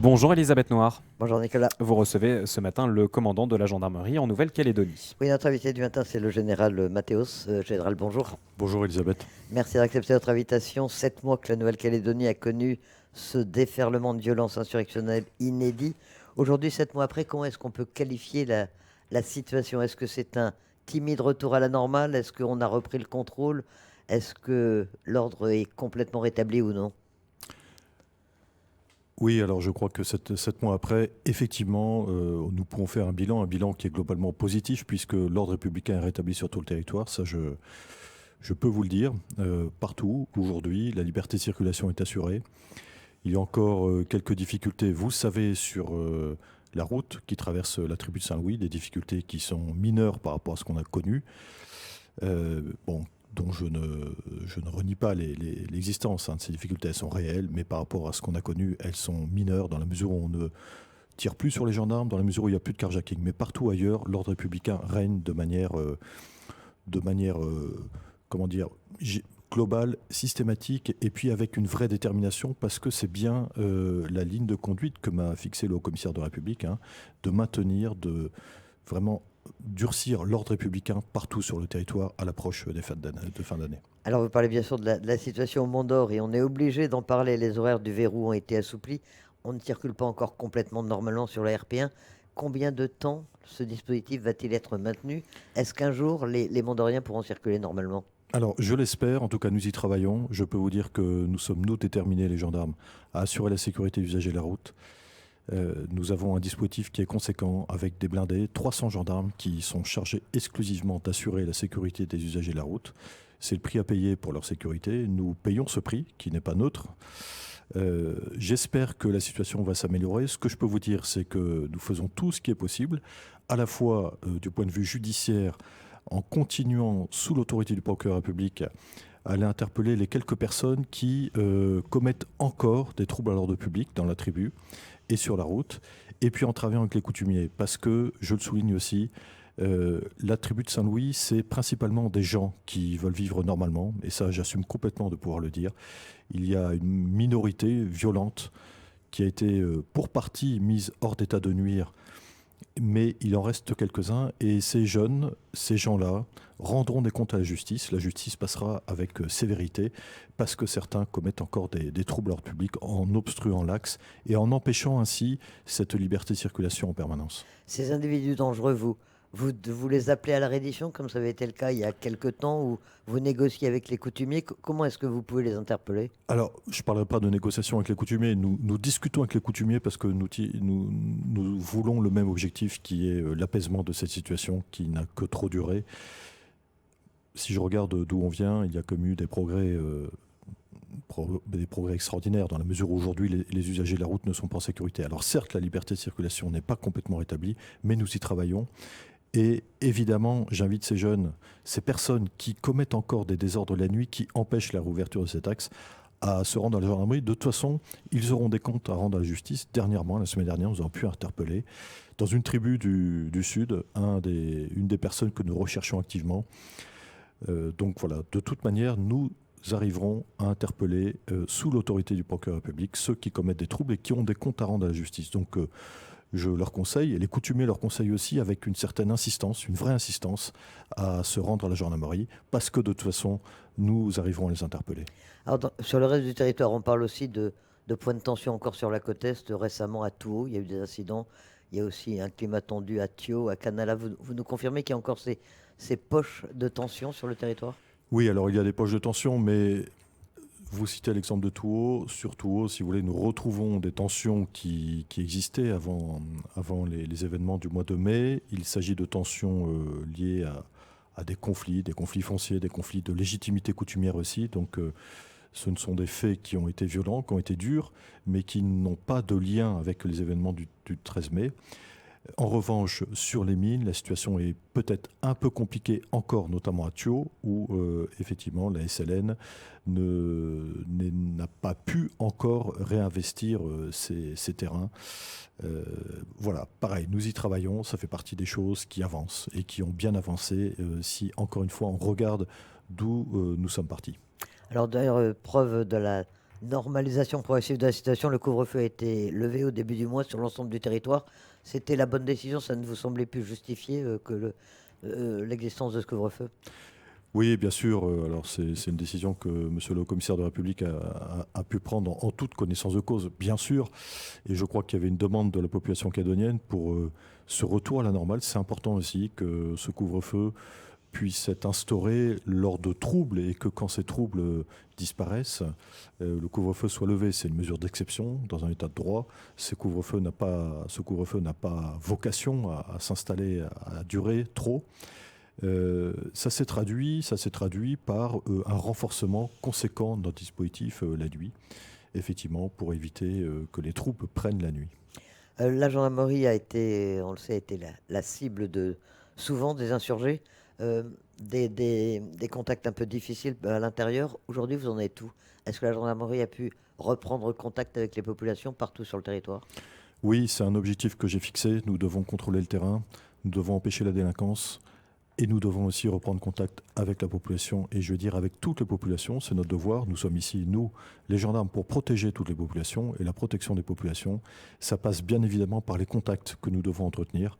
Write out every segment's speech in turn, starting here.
Bonjour Elisabeth Noir. Bonjour Nicolas. Vous recevez ce matin le commandant de la gendarmerie en Nouvelle-Calédonie. Oui, notre invité du matin, c'est le général Mathéos. Général, bonjour. Bonjour Elisabeth. Merci d'accepter notre invitation. 7 mois que la Nouvelle-Calédonie a connu ce déferlement de violence insurrectionnelle inédit. Aujourd'hui, 7 mois après, comment est-ce qu'on peut qualifier la situation? Est-ce que c'est un timide retour à la normale? Est-ce qu'on a repris le contrôle? Est-ce que l'ordre est complètement rétabli ou non? Oui, alors je crois que 7 mois après, effectivement, nous pouvons faire un bilan qui est globalement positif, puisque l'ordre républicain est rétabli sur tout le territoire. Ça, je peux vous le dire. Partout, aujourd'hui, la liberté de circulation est assurée. Il y a encore quelques difficultés, vous le savez, sur la route qui traverse la tribu de Saint-Louis, des difficultés qui sont mineures par rapport à ce qu'on a connu. Dont je ne renie pas l'existence de ces difficultés. Elles sont réelles, mais par rapport à ce qu'on a connu, elles sont mineures dans la mesure où on ne tire plus sur les gendarmes, dans la mesure où il n'y a plus de carjacking. Mais partout ailleurs, l'ordre républicain règne de manière comment dire, globale, systématique, et puis avec une vraie détermination, parce que c'est bien la ligne de conduite que m'a fixé le haut-commissaire de la République, de maintenir, de vraiment durcir l'ordre républicain partout sur le territoire à l'approche des fêtes de fin d'année. Alors, vous parlez bien sûr de la situation au Mont d'Or et on est obligé d'en parler. Les horaires du verrou ont été assouplis. On ne circule pas encore complètement normalement sur la RP1. Combien de temps ce dispositif va-t-il être maintenu? Est-ce qu'un jour, les Mondoriens pourront circuler normalement? Alors, je l'espère. En tout cas, nous y travaillons. Je peux vous dire que nous sommes, nous, déterminés, les gendarmes, à assurer la sécurité des usagers de la route. Nous avons un dispositif qui est conséquent avec des blindés, 300 gendarmes qui sont chargés exclusivement d'assurer la sécurité des usagers de la route. C'est le prix à payer pour leur sécurité. Nous payons ce prix qui n'est pas neutre. J'espère que la situation va s'améliorer. Ce que je peux vous dire, c'est que nous faisons tout ce qui est possible, à la fois du point de vue judiciaire, en continuant sous l'autorité du procureur public à aller interpeller les quelques personnes qui commettent encore des troubles à l'ordre public dans la tribu et sur la route, et puis en travaillant avec les coutumiers, parce que, je le souligne aussi, la tribu de Saint-Louis, c'est principalement des gens qui veulent vivre normalement, et ça j'assume complètement de pouvoir le dire. Il y a une minorité violente qui a été pour partie mise hors d'état de nuire, mais il en reste quelques-uns, et ces jeunes, ces gens-là, rendront des comptes à la justice. La justice passera avec sévérité, parce que certains commettent encore des troubles à l'ordre public en obstruant l'axe, et en empêchant ainsi cette liberté de circulation en permanence. Ces individus dangereux, vous les appelez à la reddition, comme ça avait été le cas il y a quelque temps, où vous négociez avec les coutumiers. Comment est-ce que vous pouvez les interpeller? Alors, je ne parlerai pas de négociation avec les coutumiers. Nous discutons avec les coutumiers parce que nous voulons le même objectif, qui est l'apaisement de cette situation qui n'a que trop duré. Si je regarde d'où on vient, il y a comme eu des progrès extraordinaires, dans la mesure où aujourd'hui les usagers de la route ne sont pas en sécurité. Alors certes, la liberté de circulation n'est pas complètement rétablie, mais nous y travaillons. Et évidemment, j'invite ces jeunes, ces personnes qui commettent encore des désordres la nuit, qui empêchent la réouverture de cet axe, à se rendre à la gendarmerie. De toute façon, ils auront des comptes à rendre à la justice. Dernièrement, la semaine dernière, nous avons pu interpeller, dans une tribu du Sud, une des personnes que nous recherchons activement. Donc voilà, de toute manière, nous arriverons à interpeller, sous l'autorité du procureur public, ceux qui commettent des troubles et qui ont des comptes à rendre à la justice. Donc je leur conseille, et les coutumiers leur conseillent aussi, avec une certaine insistance, une vraie insistance, à se rendre à la gendarmerie, parce que de toute façon, nous arriverons à les interpeller. Alors, sur le reste du territoire, on parle aussi de points de tension encore sur la côte est. Récemment, à Touault, il y a eu des incidents. Il y a aussi un climat tendu à Thio, à Canala. Vous nous confirmez qu'il y a encore ces poches de tension sur le territoire? Oui, alors il y a des poches de tension, mais vous citez l'exemple de Touault. Sur Touault, si vous voulez, nous retrouvons des tensions qui existaient avant les événements du mois de mai. Il s'agit de tensions liées à des conflits fonciers, des conflits de légitimité coutumière aussi. Donc ce ne sont des faits qui ont été violents, qui ont été durs, mais qui n'ont pas de lien avec les événements du 13 mai. En revanche, sur les mines, la situation est peut-être un peu compliquée encore, notamment à Thio, où effectivement la SLN n'a pas pu encore réinvestir ces terrains. Voilà, pareil, nous y travaillons, ça fait partie des choses qui avancent et qui ont bien avancé, si encore une fois on regarde d'où nous sommes partis. Alors d'ailleurs, preuve de Normalisation progressive de la situation, le couvre-feu a été levé au début du mois sur l'ensemble du territoire. C'était la bonne décision, ça ne vous semblait plus justifié l'existence de ce couvre-feu? Oui, bien sûr. Alors, c'est une décision que Monsieur le Commissaire de la République a pu prendre en toute connaissance de cause, bien sûr. Et je crois qu'il y avait une demande de la population calédonienne pour ce retour à la normale. C'est important aussi que ce couvre-feu puisse être instauré lors de troubles et que quand ces troubles disparaissent, le couvre-feu soit levé. C'est une mesure d'exception dans un état de droit. Ce couvre-feu n'a pas vocation à s'installer, à durer trop. Ça s'est traduit par un renforcement conséquent de notre dispositif la nuit, effectivement, pour éviter que les troupes prennent la nuit. La gendarmerie a été, on le sait, a été la cible de souvent des insurgés, des contacts un peu difficiles à l'intérieur. Aujourd'hui, vous en êtes où? Est-ce que la gendarmerie a pu reprendre contact avec les populations partout sur le territoire? Oui, c'est un objectif que j'ai fixé. Nous devons contrôler le terrain, nous devons empêcher la délinquance. Et nous devons aussi reprendre contact avec la population, et je veux dire avec toute la population, c'est notre devoir. Nous sommes ici, nous, les gendarmes, pour protéger toutes les populations, et la protection des populations, ça passe bien évidemment par les contacts que nous devons entretenir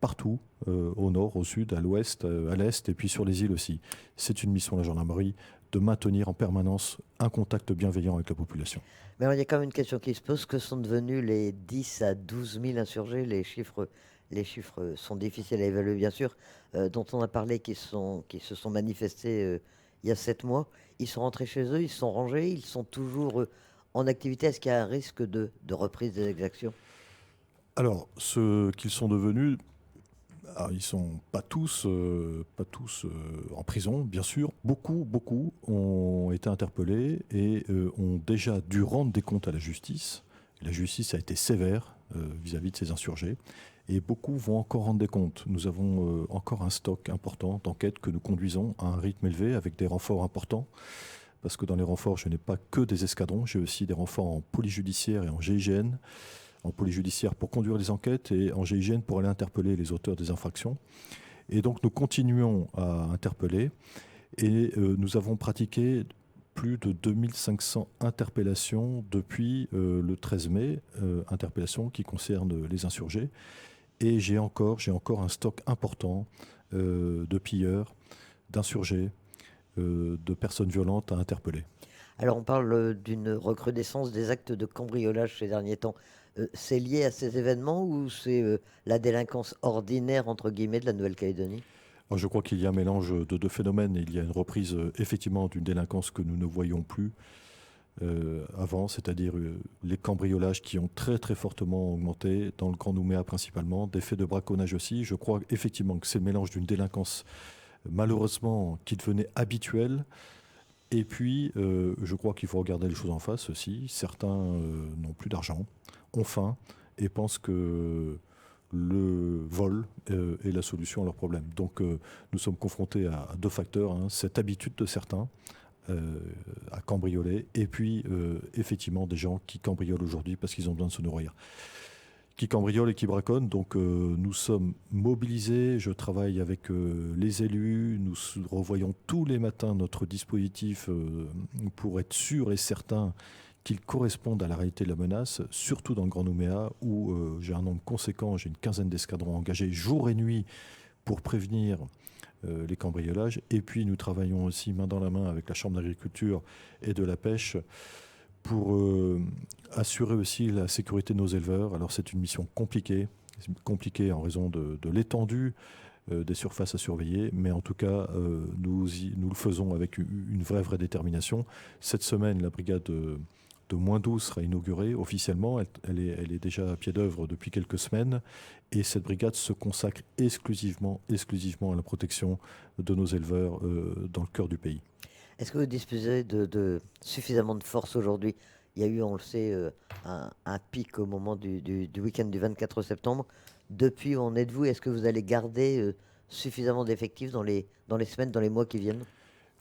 partout, au nord, au sud, à l'ouest, à l'est, et puis sur les îles aussi. C'est une mission de la gendarmerie de maintenir en permanence un contact bienveillant avec la population. Mais alors, il y a quand même une question qui se pose, que sont devenus les 10 à 12 000 insurgés? Les chiffres sont difficiles à évaluer, bien sûr, dont on a parlé, qui se sont manifestés il y a 7 mois. Ils sont rentrés chez eux, ils se sont rangés, ils sont toujours en activité. Est-ce qu'il y a un risque de reprise des exactions? Alors, ceux qu'ils sont devenus, ils ne sont pas tous en prison, bien sûr. Beaucoup ont été interpellés et ont déjà dû rendre des comptes à la justice. La justice a été sévère vis-à-vis de ces insurgés. Et beaucoup vont encore rendre des comptes. Nous avons encore un stock important d'enquêtes que nous conduisons à un rythme élevé avec des renforts importants. Parce que dans les renforts, je n'ai pas que des escadrons, j'ai aussi des renforts en police judiciaire et en GIGN. En police judiciaire pour conduire les enquêtes et en GIGN pour aller interpeller les auteurs des infractions. Et donc nous continuons à interpeller et nous avons pratiqué plus de 2500 interpellations depuis le 13 mai, interpellations qui concernent les insurgés. Et j'ai encore un stock important de pilleurs, d'insurgés, de personnes violentes à interpeller. Alors, on parle d'une recrudescence des actes de cambriolage ces derniers temps. C'est lié à ces événements ou c'est la délinquance ordinaire, entre guillemets, de la Nouvelle-Calédonie? Alors, je crois qu'il y a un mélange de deux phénomènes. Il y a une reprise effectivement d'une délinquance que nous ne voyions plus avant, c'est-à-dire les cambriolages qui ont très très fortement augmenté dans le Grand Nouméa principalement, des faits de braconnage aussi. Je crois effectivement que c'est le mélange d'une délinquance malheureusement qui devenait habituelle. Et puis, je crois qu'il faut regarder les choses en face aussi. Certains n'ont plus d'argent, ont faim et pensent que le vol est la solution à leurs problèmes. Donc, nous sommes confrontés à deux facteurs, hein. Cette habitude de certains à cambrioler, et puis effectivement des gens qui cambriolent aujourd'hui parce qu'ils ont besoin de se nourrir, qui cambriolent et qui braconnent. Donc nous sommes mobilisés, je travaille avec les élus, nous revoyons tous les matins notre dispositif pour être sûr et certain qu'il corresponde à la réalité de la menace, surtout dans le Grand Nouméa où j'ai un nombre conséquent, j'ai une quinzaine d'escadrons engagés jour et nuit pour prévenir les cambriolages. Et puis nous travaillons aussi main dans la main avec la Chambre d'agriculture et de la pêche pour assurer aussi la sécurité de nos éleveurs. Alors c'est une mission compliquée en raison de l'étendue des surfaces à surveiller, mais en tout cas nous le faisons avec une vraie détermination. Cette semaine, la brigade de -12 sera inaugurée officiellement. Elle est déjà à pied d'œuvre depuis quelques semaines. Et cette brigade se consacre exclusivement à la protection de nos éleveurs dans le cœur du pays. Est-ce que vous disposez de suffisamment de force aujourd'hui? Il y a eu, on le sait, un pic au moment du week-end du 24 septembre. Depuis, où en êtes-vous? Est-ce que vous allez garder suffisamment d'effectifs dans les semaines, dans les mois qui viennent?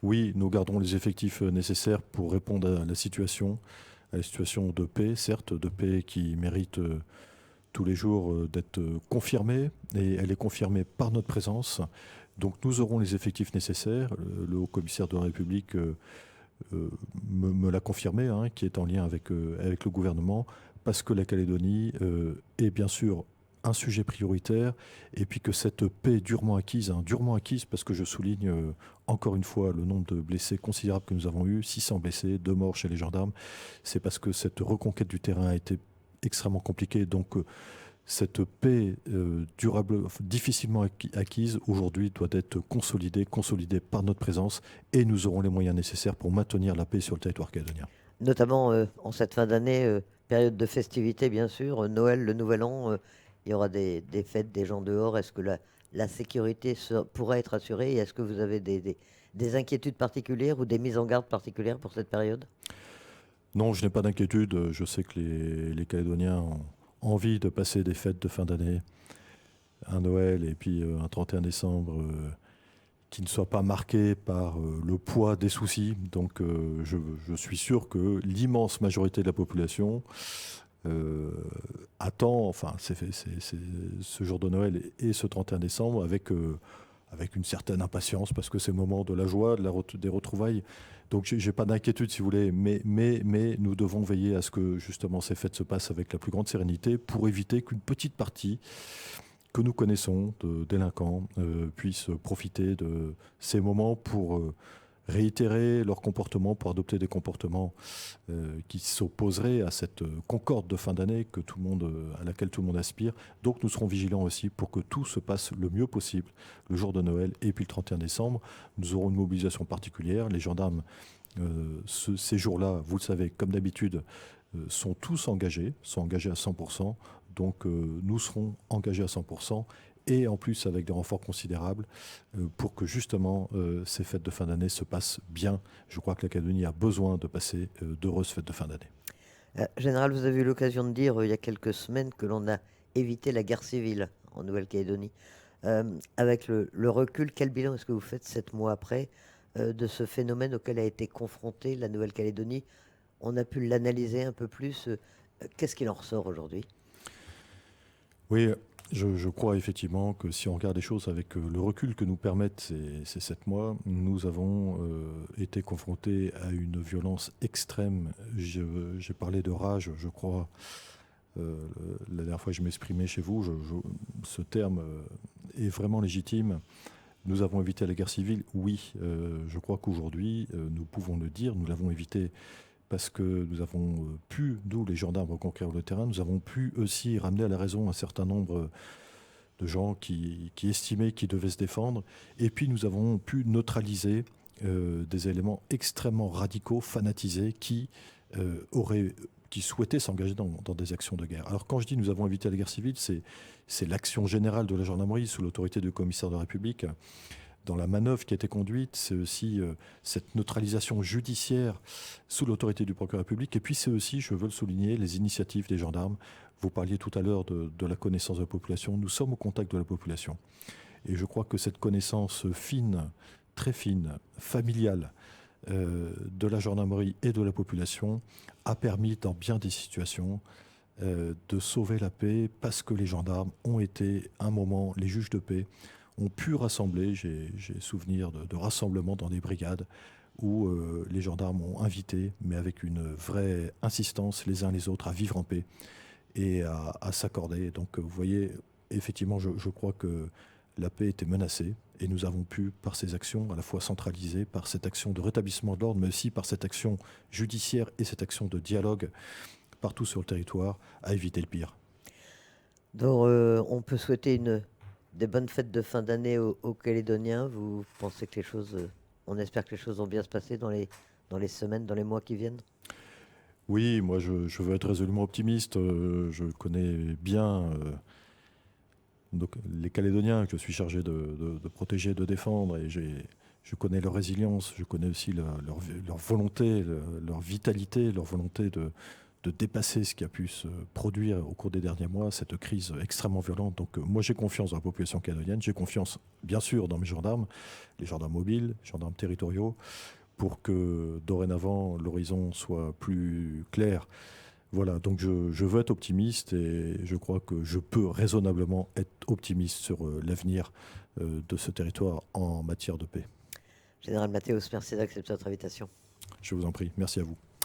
Oui, nous gardons les effectifs nécessaires pour répondre à la situation de paix, certes, de paix qui mérite tous les jours d'être confirmée, et elle est confirmée par notre présence. Donc nous aurons les effectifs nécessaires. Le haut-commissaire de la République me l'a confirmé, hein, qui est en lien avec le gouvernement, parce que la Calédonie est bien sûr un sujet prioritaire, et puis que cette paix durement acquise parce que je souligne encore une fois le nombre de blessés considérables que nous avons eu, 600 blessés, 2 morts chez les gendarmes, c'est parce que cette reconquête du terrain a été extrêmement compliquée. Donc cette paix durable, difficilement acquise, aujourd'hui doit être consolidée par notre présence, et nous aurons les moyens nécessaires pour maintenir la paix sur le territoire calédonien. Notamment en cette fin d'année, période de festivités bien sûr, Noël, le Nouvel An, il y aura des fêtes, des gens dehors. Est-ce que la sécurité pourra être assurée, et est-ce que vous avez des inquiétudes particulières ou des mises en garde particulières pour cette période? Non, je n'ai pas d'inquiétude. Je sais que les Calédoniens ont envie de passer des fêtes de fin d'année, un Noël et puis un 31 décembre qui ne soit pas marqué par le poids des soucis. Donc je suis sûr que l'immense majorité de la population attend ce jour de Noël et ce 31 décembre avec une certaine impatience, parce que c'est le moment de la joie, des retrouvailles. Donc j'ai pas d'inquiétude, si vous voulez, mais nous devons veiller à ce que justement ces fêtes se passent avec la plus grande sérénité, pour éviter qu'une petite partie que nous connaissons de délinquants puisse profiter de ces moments pour réitérer leur comportement, pour adopter des comportements qui s'opposeraient à cette concorde de fin d'année à laquelle tout le monde aspire. Donc nous serons vigilants aussi pour que tout se passe le mieux possible le jour de Noël et puis le 31 décembre. Nous aurons une mobilisation particulière. Les gendarmes, ces jours-là, vous le savez, comme d'habitude, sont tous engagés à 100%. Donc nous serons engagés à 100%. Et en plus avec des renforts considérables pour que justement ces fêtes de fin d'année se passent bien. Je crois que la Calédonie a besoin de passer d'heureuses fêtes de fin d'année. Général, vous avez eu l'occasion de dire il y a quelques semaines que l'on a évité la guerre civile en Nouvelle-Calédonie. Avec le recul, quel bilan est-ce que vous faites 7 mois après de ce phénomène auquel a été confrontée la Nouvelle-Calédonie? On a pu l'analyser un peu plus. Qu'est-ce qu'il en ressort aujourd'hui? Oui, je crois effectivement que si on regarde les choses avec le recul que nous permettent ces 7 mois, nous avons été confrontés à une violence extrême. J'ai parlé de rage, je crois, la dernière fois que je m'exprimais chez vous, ce terme est vraiment légitime. Nous avons évité la guerre civile, oui. Je crois qu'aujourd'hui, nous pouvons le dire, nous l'avons évité parce que nous avons pu, nous les gendarmes, reconquérir le terrain. Nous avons pu aussi ramener à la raison un certain nombre de gens qui estimaient qu'ils devaient se défendre. Et puis nous avons pu neutraliser des éléments extrêmement radicaux, fanatisés, qui souhaitaient s'engager dans des actions de guerre. Alors quand je dis nous avons évité la guerre civile, c'est l'action générale de la gendarmerie sous l'autorité du commissaire de la République. Dans la manœuvre qui a été conduite, c'est aussi cette neutralisation judiciaire sous l'autorité du procureur public. Et puis c'est aussi, je veux le souligner, les initiatives des gendarmes. Vous parliez tout à l'heure de la connaissance de la population. Nous sommes au contact de la population. Et je crois que cette connaissance fine, très fine, familiale de la gendarmerie et de la population a permis dans bien des situations de sauver la paix, parce que les gendarmes ont été un moment, les juges de paix, ont pu rassembler. J'ai souvenir de rassemblements dans des brigades où les gendarmes ont invité, mais avec une vraie insistance, les uns les autres à vivre en paix et à s'accorder. Donc vous voyez, effectivement, je crois que la paix était menacée, et nous avons pu, par ces actions, à la fois centralisées, par cette action de rétablissement de l'ordre, mais aussi par cette action judiciaire et cette action de dialogue partout sur le territoire, à éviter le pire. Donc on peut souhaiter des bonnes fêtes de fin d'année aux Calédoniens. Vous pensez que on espère que les choses vont bien se passer dans les semaines, dans les mois qui viennent? Oui, moi je veux être résolument optimiste. Je connais bien donc, les Calédoniens que je suis chargé de protéger, de défendre, et je connais leur résilience, je connais aussi leur volonté, leur vitalité, leur volonté de dépasser ce qui a pu se produire au cours des derniers mois, cette crise extrêmement violente. Donc moi j'ai confiance dans la population calédonienne, j'ai confiance bien sûr dans mes gendarmes, les gendarmes mobiles, les gendarmes territoriaux, pour que dorénavant l'horizon soit plus clair. Voilà, donc je veux être optimiste, et je crois que je peux raisonnablement être optimiste sur l'avenir de ce territoire en matière de paix. Général Mathéos, merci d'accepter notre invitation. Je vous en prie. Merci à vous.